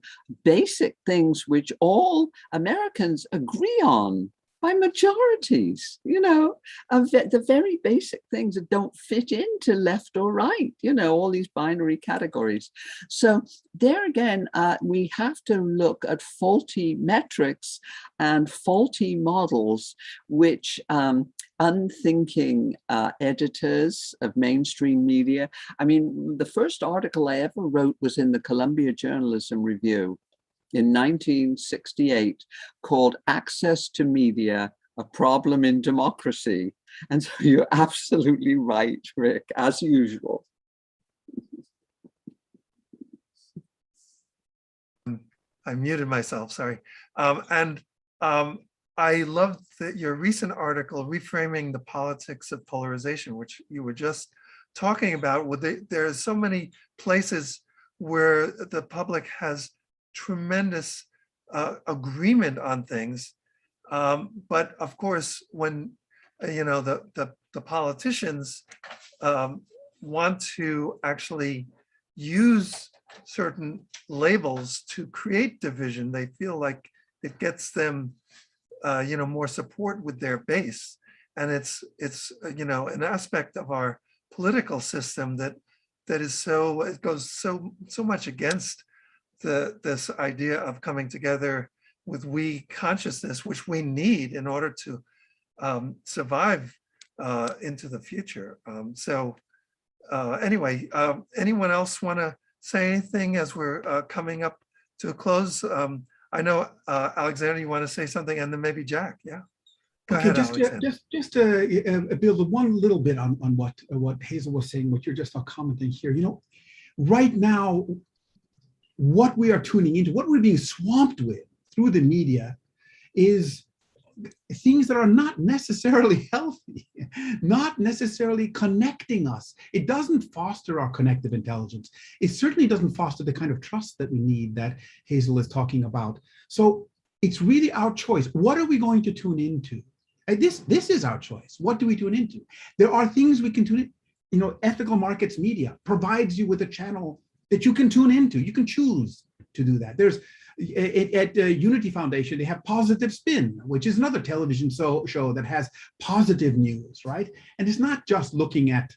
basic things which all Americans agree on by majorities, the very basic things that don't fit into left or right, all these binary categories. So there again, we have to look at faulty metrics and faulty models, which unthinking editors of mainstream media. I mean, the first article I ever wrote was in the Columbia Journalism Review in 1968 called Access to Media, a Problem in Democracy. And so you're absolutely right, Rick, as usual. I muted myself, sorry. I loved your recent article, Reframing the Politics of Polarization, which you were just talking about. There are so many places where the public has tremendous agreement on things. But of course, when the politicians want to actually use certain labels to create division, they feel like it gets them more support with their base. And it's an aspect of our political system that is it goes so much against this idea of coming together with we consciousness, which we need in order to survive into the future. Anyway, anyone else want to say anything as we're coming up to a close? I know, Alexander, you want to say something, and then maybe Jack, yeah? Go ahead, Alexander. Just to build one little bit on what Hazel was saying, what you're just commenting here. Right now, what we are tuning into, what we're being swamped with through the media is things that are not necessarily healthy, not necessarily connecting us. It doesn't foster our connective intelligence. It certainly doesn't foster the kind of trust that we need that Hazel is talking about. So it's really our choice. What are we going to tune into? And this is our choice. What do we tune into? There are things we can tune in. Ethical Markets Media provides you with a channel that you can tune into. You can choose to do that. There's at Unity Foundation, they have Positive Spin, which is another television show that has positive news, right? And it's not just looking at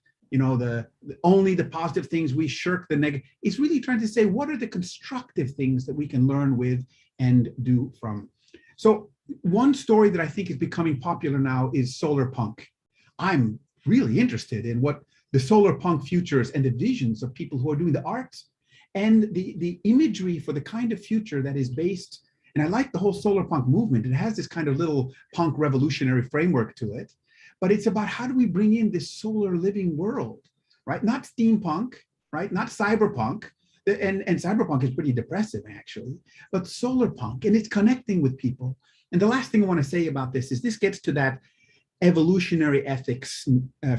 only the positive things. We shirk the negative. It's really trying to say, what are the constructive things that we can learn with and do from? So one story that I think is becoming popular now is solar punk. I'm really interested in what the solar punk futures and the visions of people who are doing the arts and the imagery for the kind of future that is based. And I like the whole solar punk movement. It has this kind of little punk revolutionary framework to it, but it's about how do we bring in this solar living world, right? Not steampunk, right? Not cyberpunk. And cyberpunk is pretty depressive, actually, but solar punk, and it's connecting with people. And the last thing I want to say about this is this gets to that evolutionary ethics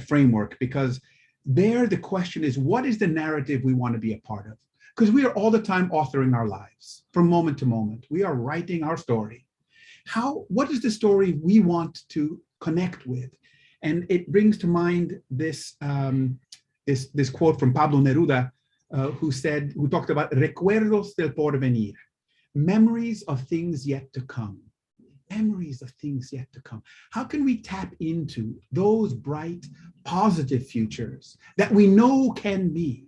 framework, because there the question is, what is the narrative we want to be a part of? Because we are all the time authoring our lives from moment to moment. We are writing our story. What is the story we want to connect with? And it brings to mind this, this quote from Pablo Neruda, who talked about recuerdos del porvenir, memories of things yet to come. Memories of things yet to come. How can we tap into those bright, positive futures that we know can be,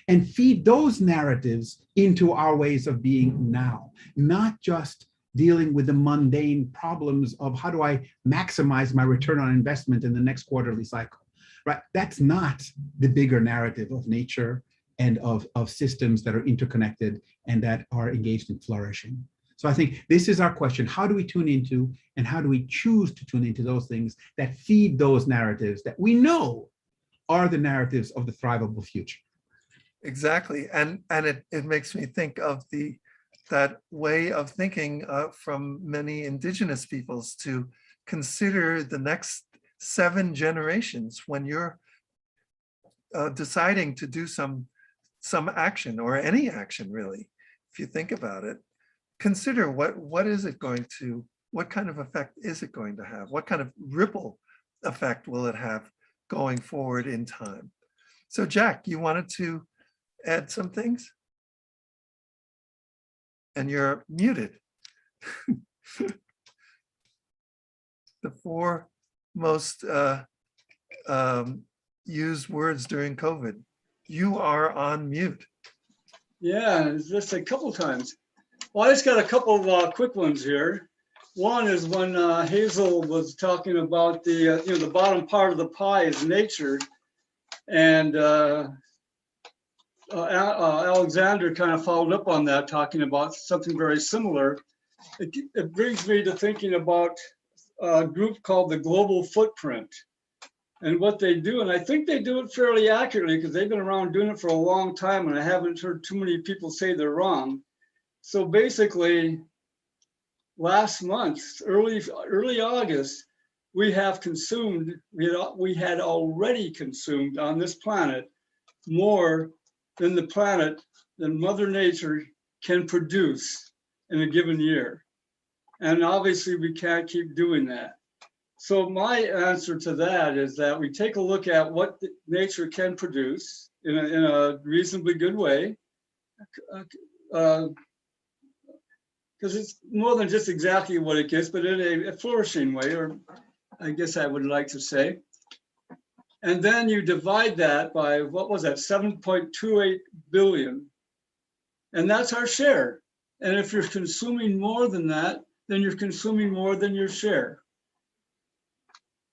and feed those narratives into our ways of being now, not just dealing with the mundane problems of how do I maximize my return on investment in the next quarterly cycle, right? That's not the bigger narrative of nature and of systems that are interconnected and that are engaged in flourishing. So I think this is our question. How do we tune into, and how do we choose to tune into those things that feed those narratives that we know are the narratives of the thrivable future? Exactly. And it makes me think of that way of thinking from many indigenous peoples, to consider the next 7 generations when you're deciding to do some action, or any action really. If you think about it, consider what is it going to, what kind of effect is it going to have? What kind of ripple effect will it have going forward in time? So Jack, you wanted to add some things? And you're muted. The 4 most used words during COVID. You are on mute. Yeah, just a couple times. Well, I just got a couple of quick ones here. One is when Hazel was talking about the bottom part of the pie is nature, and Alexander kind of followed up on that, talking about something very similar. It brings me to thinking about a group called the Global Footprint, and what they do, and I think they do it fairly accurately because they've been around doing it for a long time, and I haven't heard too many people say they're wrong. So basically, last month, early August, we had already consumed on this planet more than Mother Nature can produce in a given year. And obviously we can't keep doing that. So my answer to that is that we take a look at what nature can produce in a reasonably good way, because it's more than just exactly what it gets, but in a flourishing way, or I guess I would like to say. And then you divide that by, what was that, 7.28 billion. And that's our share. And if you're consuming more than that, then you're consuming more than your share.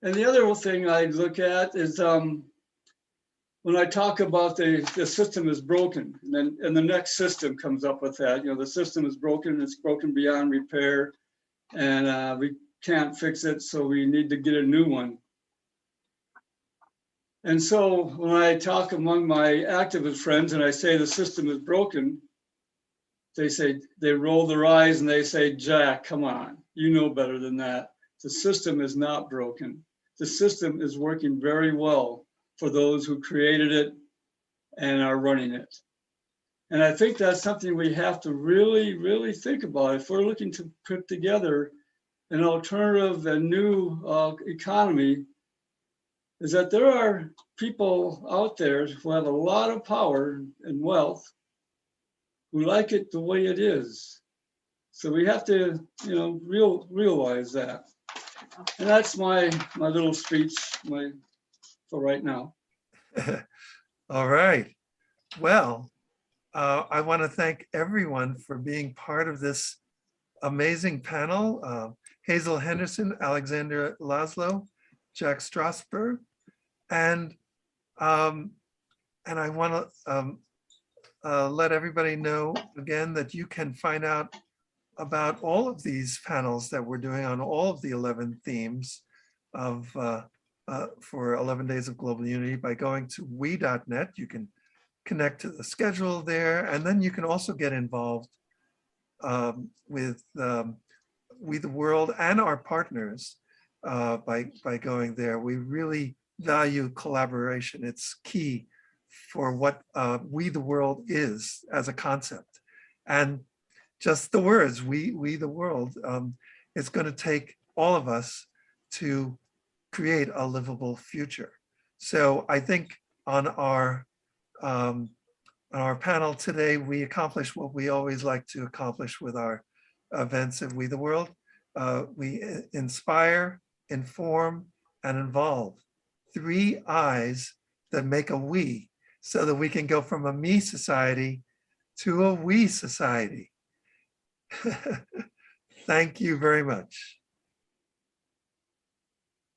And the other thing I look at is when I talk about the system is broken, and the next system comes up with that. The system is broken, it's broken beyond repair, and we can't fix it, so we need to get a new one. And so when I talk among my activist friends and I say the system is broken, they roll their eyes and they say, Jack, come on, you know better than that. The system is not broken. The system is working very well for those who created it and are running it. And I think that's something we have to really, really think about if we're looking to put together an alternative and new economy, is that there are people out there who have a lot of power and wealth who like it the way it is. So we have to, realize that. And that's my little speech for right now. All right. Well, I want to thank everyone for being part of this amazing panel. Hazel Henderson, Alexander Laszlo, Jack Strasberg, and I want to let everybody know again that you can find out about all of these panels that we're doing on all of the 11 themes of for 11 Days of Global Unity by going to we.net. You can connect to the schedule there, and then you can also get involved with We the World and our partners by going there. We really value collaboration. It's key for what we the world is as a concept. And just the words, we the world, it's going to take all of us to create a livable future. So I think on our panel today, we accomplished what we always like to accomplish with our events of We the World. We inspire, inform, and involve. 3 I's that make a we, so that we can go from a me society to a we society. Thank you very much.